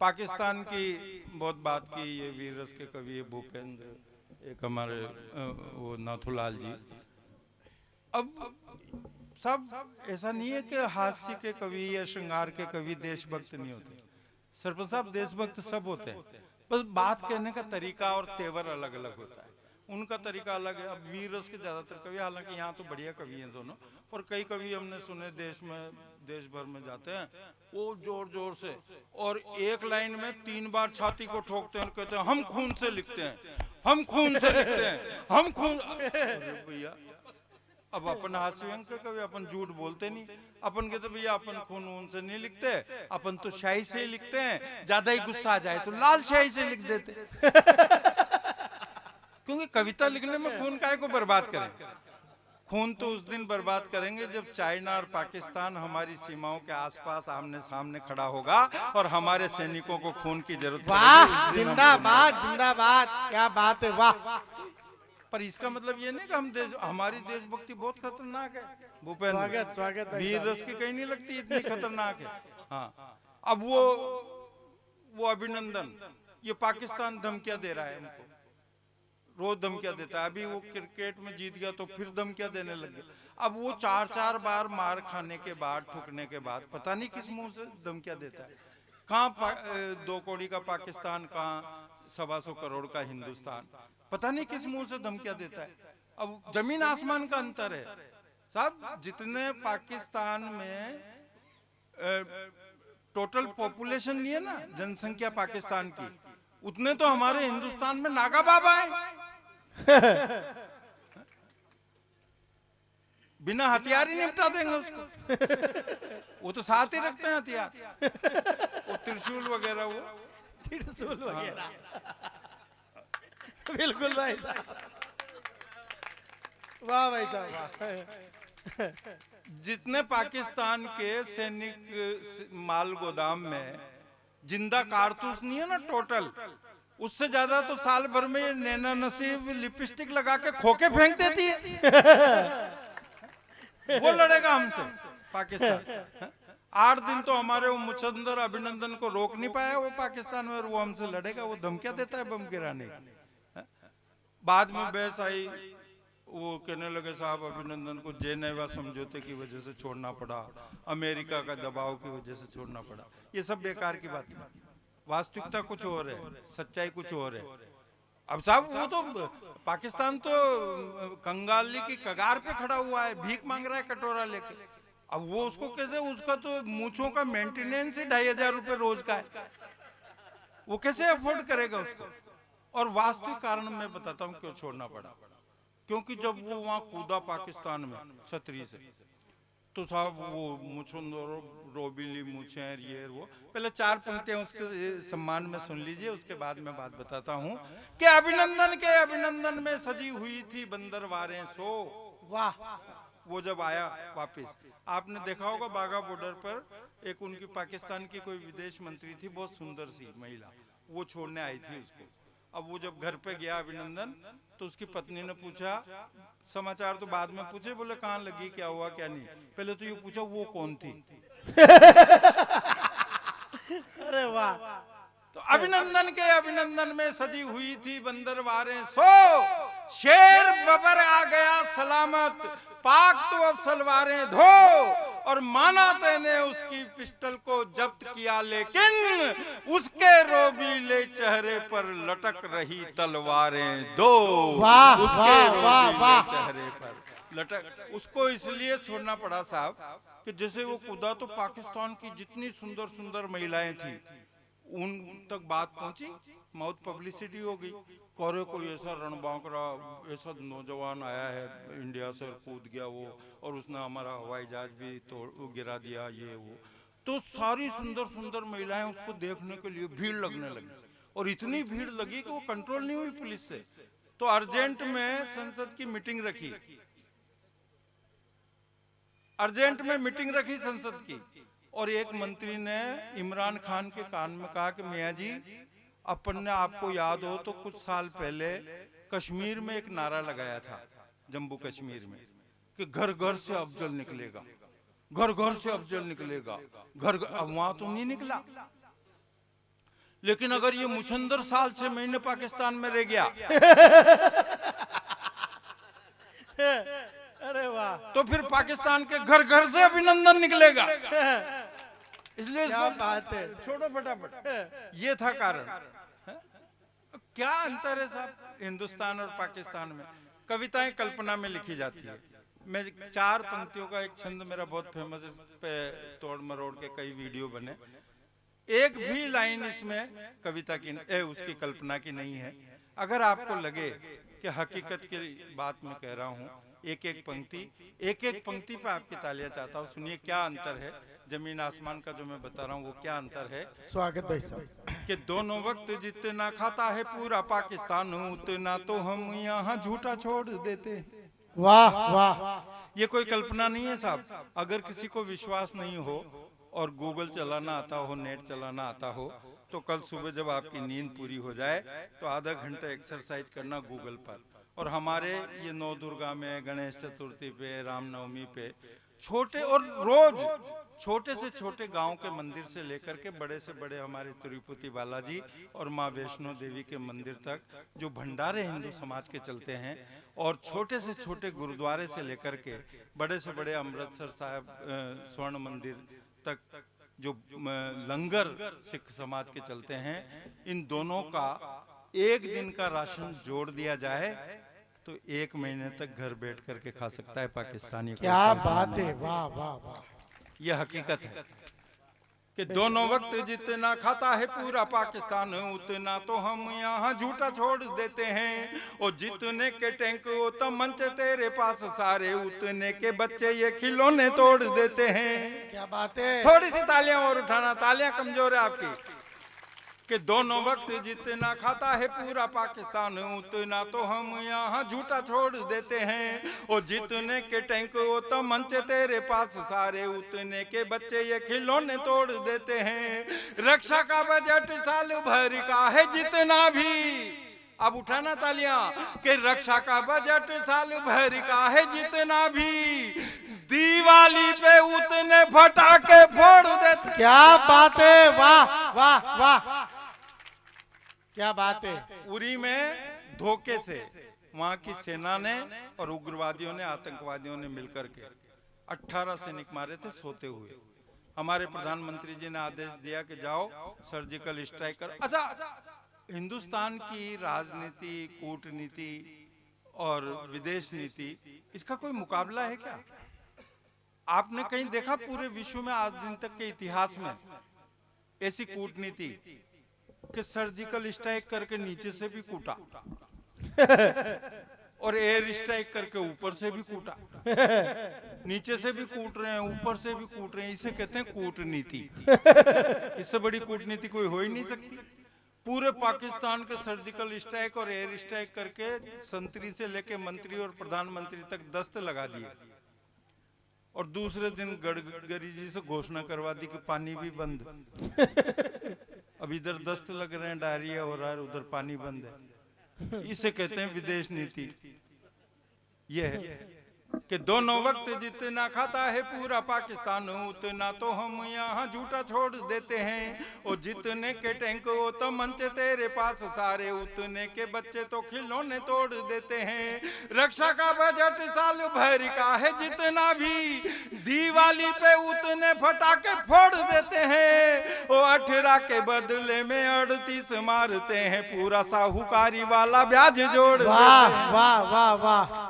पाकिस्तान की बहुत बात की, ये वीर रस के कवि भूपेंद्र, एक हमारे वो नाथूलाल जी। अब सब ऐसा नहीं है कि हास्य के कवि या श्रृंगार के कवि देशभक्त नहीं होते। सरपंच साहब, देशभक्त सब होते हैं, बस बात कहने का तरीका और तेवर अलग अलग होता है, उनका तरीका अलग है। अब वीर रस के ज्यादातर कवि, हालांकि यहाँ तो बढ़िया कवि हैं दोनों, पर कई कवि हमने सुने देश भर में जाते हैं, वो जोर जोर से और एक लाइन में 3 बार छाती को ठोकते हैं और कहते हैं हम खून से लिखते हैं, हम खून से लिखते हैं, हम खून। अरे भैया, अब अपन हास्य व्यंग के कवि, अपन झूठ बोलते नहीं, अपन कहते भैया अपन खून वून से नहीं लिखते, अपन तो शाही से ही लिखते हैं, ज्यादा ही गुस्सा आ जाए तो लाल शाही से लिख देते। क्योंकि कविता लिखने में खून काहे को बर्बाद करें? खून तो उस दिन बर्बाद करेंगे जब चाइना और पाकिस्तान हमारी सीमाओं के आसपास आमने सामने खड़ा होगा और हमारे सैनिकों को खून की जरूरत पड़ेगी। वाह, जिंदाबाद जिंदाबाद, क्या बात है, वाह। पर इसका मतलब ये नहीं कि हमारी देशभक्ति बहुत खतरनाक है भूपेंद्र। स्वागत स्वागत भाई वीर साहब। रस की कहीं नहीं लगती इतनी खतरनाक है। हाँ, अब वो अभिनंदन, ये पाकिस्तान धमकियां दे रहा है हमको, रोज धमकियां देता है। अभी वो क्रिकेट में जीत गया तो फिर धमकियां देने लग गया। अब वो 4-4 बार मार खाने के बाद, ठुकने के बाद, पता नहीं किस मुंह से धमकियां देता है। कहाँ 2 कौड़ी का पाकिस्तान, कहाँ 125 करोड़ का हिंदुस्तान, पता नहीं किस मुंह से धमकियां देता है। अब जमीन आसमान का अंतर है साहब। जितने पाकिस्तान में टोटल पॉपुलेशन नहीं है ना, जनसंख्या पाकिस्तान की, उतने तो हमारे हिंदुस्तान में नागा बाबा है। बिना हथियार ही निपटा देंगे उसको। वो तो साथ ही रखते हैं हथियार, वो त्रिशूल वगैरह, वो त्रिशूल वगैरह। बिल्कुल भाई साहब, वाह भाई साहब, वाह। जितने पाकिस्तान के सैनिक माल गोदाम में जिंदा कारतूस नहीं है ना टोटल, उससे ज्यादा तो साल भर में ये नैना नसीब लिपस्टिक लगा के खोके फेंक देती है। वो लड़ेगा हमसे पाकिस्तान। 8 दिन तो हमारे वो मुचंदर अभिनंदन को रोक नहीं पाया वो पाकिस्तान में, और वो हमसे लड़ेगा। वो धमकियां देता है बम गिराने की। बाद में बहस आई, वो कहने लगे साहब अभिनंदन को जेनेवा समझौते की वजह से छोड़ना पड़ा, अमेरिका का दबाव की वजह से छोड़ना पड़ा। ये सब बेकार की बात है, वास्तविकता कुछ और है, सच्चाई कुछ और है। अब साहब वो तो पाकिस्तान तो कंगाली की कगार पे खड़ा हुआ है, भीख मांग रहा है कटोरा लेके। अब वो उसको कैसे, उसका तो मूछों का मेंटेनेंस ही 2500 रुपए रोज का है, वो कैसे अफोर्ड करेगा उसको? और वास्तविक कारण मैं बताता हूँ क्यों छोड़ना पड़ा। क्योंकि जब वो वहां कूदा पाकिस्तान में छतरी से, तो साहब वो मुछुंदर रोबीली मूछे ये वो, पहले 4 पंक्तियां उसके सम्मान में सुन लीजिए, उसके बाद मैं बात बताता हूँ कि अभिनंदन के अभिनंदन में सजी हुई थी बंदरवारें सो। वाह, वो जब आया वापस, आपने देखा होगा बाघा बॉर्डर पर एक उनकी पाकिस्तान की कोई विदेश मंत्री थी, बहुत सुंदर सी महिला, वो छोड़ने आई थी उसको। अब वो जब घर पे गया अभिनंदन, तो उसकी पत्नी ने पूछा, समाचार तो बाद में पूछे, बोले कहाँ लगी, क्या हुआ क्या नहीं, पहले तो ये पूछा वो कौन थी। अरे वाह। तो अभिनंदन के अभिनंदन में सजी हुई थी बंदरवारें सो, शेर बबर आ गया सलामत, पाक तो अब सलवारें धो, और माना तेने उसकी पिस्टल को जब्त किया, लेकिन उसके रोबीले चेहरे पर लटक रही तलवारें दो। वाह, उसके वाह, रोबीले वाह। चेहरे पर लटक, उसको इसलिए छोड़ना पड़ा साहब कि जैसे वो कूदा तो पाकिस्तान की जितनी सुंदर सुंदर महिलाएं थी उन तक बात पहुंची, मौत पब्लिसिटी हो गई। कोरे कोई ऐसा रणबांकरा, ऐसा नौजवान आया है इंडिया से और कूद गया वो, और उसने हमारा हवाई जहाज भी तोड़ गिरा दिया, ये वो। तो सारी सुंदर सुंदर महिलाएं उसको देखने के लिए भीड़ लगने लगी, और इतनी भीड़ लगी कि वो कंट्रोल नहीं हुई पुलिस से। तो अर्जेंट में संसद की मीटिंग रखी, अर्जेंट में मीटिंग रखी संसद की, और एक मंत्री ने इमरान खान के कान में कहा कि मियाँ जी, अपन ने, आपको याद हो तो कुछ साल पहले कश्मीर में एक नारा लगाया था, जम्मू कश्मीर में, कि घर घर से अफजल निकलेगा, घर घर से अफजल निकलेगा, घर घर। अब वहां तो नहीं निकला, लेकिन अगर ये मुछंदर साल 6 महीने पाकिस्तान में रह गया अरे वाह, तो फिर पाकिस्तान के घर घर से अभिनंदन निकलेगा। इसलिए क्या इसको बात है। छोड़ो फटाफट। ये था कारण। क्या अंतर है साहब हिंदुस्तान और पाकिस्तान में? कविताएं कल्पना में लिखी जाती है। मैं 4 पंक्तियों का एक छंद मेरा बहुत फेमस है, इस पे तोड़ मरोड़ के कई वीडियो बने। एक भी लाइन इसमें कविता की उसकी कल्पना की नहीं है। अगर आपको लगे कि हकीकत की बात मैं कह रहा हूँ, एक एक पंक्ति पे आपकी तालियां चाहता हूँ। सुनिए क्या अंतर है जमीन आसमान का जो मैं बता रहा हूँ, वो क्या अंतर है। स्वागत भाई साहब। कि दोनों वक्त जितना खाता है पूरा पाकिस्तान, उतना तो हम यहाँ झूठा छोड़ देते। वाह वाह, ये कोई कल्पना नहीं है साहब। अगर किसी को विश्वास नहीं हो और गूगल चलाना आता हो, नेट चलाना आता हो, तो कल सुबह जब आपकी नींद पूरी हो जाए तो आधा घंटा एक्सरसाइज करना गूगल पर। और हमारे ये 9 दुर्गा में, गणेश चतुर्थी पे, रामनवमी पे छोटे और रोज छोटे से छोटे गांव के मंदिर से लेकर के बड़े से बड़े हमारे तिरुपति बालाजी और माँ वैष्णो देवी के मंदिर तक जो भंडारे हिंदू समाज के चलते हैं, और छोटे से छोटे गुरुद्वारे से लेकर के बड़े से बड़े अमृतसर साहब स्वर्ण मंदिर तक जो लंगर सिख समाज के चलते हैं, इन दोनों का एक दिन का राशन जोड़ दिया जाए तो 1 महीने तक घर बैठ करके खा सकता है पाकिस्तानी। क्या बात है, वाह वाह वाह। यह हकीकत है कि दोनों वक्त जितना खाता है पूरा पाकिस्तान, उतना तो हम यहाँ झूठा छोड़ देते हैं। और जितने के टैंक वो तो मंच तेरे पास सारे, उतने के बच्चे ये खिलौने तोड़ देते हैं। क्या बात है। थोड़ी सी तालियां और उठाना, तालियां कमजोर है आपकी। कि दोनों वक्त जितना खाता है पूरा पाकिस्तान, उतना तो हम यहाँ झूठा छोड़ देते हैं। और जितने के टैंक वो तो मंच तेरे पास सारे, उतने के बच्चे ये खिलौने तोड़ देते हैं। रक्षा का बजट साल भर का है जितना भी, अब उठाना तालियां, कि रक्षा का बजट साल भर का है जितना भी, दिवाली पे उतने फटाके फोड़ देते। क्या बात है, वाह वाह वाह, क्या बात है। उरी में धोखे से वहां की सेना ने और उग्रवादियों ने, आतंकवादियों ने मिलकर के 18 सैनिक मारे थे सोते हुए। हमारे प्रधानमंत्री जी ने आदेश दिया कि जाओ सर्जिकल स्ट्राइक करो। अच्छा, हिंदुस्तान की राजनीति, कूटनीति और विदेश नीति, इसका कोई मुकाबला है क्या? आपने कहीं देखा पूरे विश्व में आज दिन तक के इतिहास में ऐसी कूटनीति कि सर्जिकल स्ट्राइक करके नीचे से भी कूटा और एयर स्ट्राइक करके ऊपर से भी कूटा? नीचे से भी कूट रहे हैं, ऊपर से भी कूट रहे हैं, इसे कहते हैं कूटनीति। इससे बड़ी कूटनीति कोई हो ही नहीं सकती। पूरे पाकिस्तान के सर्जिकल स्ट्राइक और एयर स्ट्राइक करके संतरी से लेके मंत्री और प्रधानमंत्री तक दस्त लगा दिए। और दूसरे दिन गडकरी जी से घोषणा करवा दी कि पानी भी बंद। अब इधर दस्त लग रहे हैं, डायरिया हो रहा है, उधर पानी बंद है। इसे कहते हैं विदेश नीति। यह है कि दोनों वक्त जितना खाता है पूरा पाकिस्तान, उतना तो हम यहाँ झूठा छोड़ देते हैं। और जितने के टैंक वो तो मंच तेरे पास सारे, उतने के बच्चे तो खिलौने तोड़ देते हैं। रक्षा का बजट साल भर का है जितना भी, दिवाली पे उतने फटाके फोड़ देते हैं। वो 18 के बदले में 38 मारते हैं, पूरा साहूकारी वाला ब्याज जोड़ देते हैं। वाह वाह वाह वाह,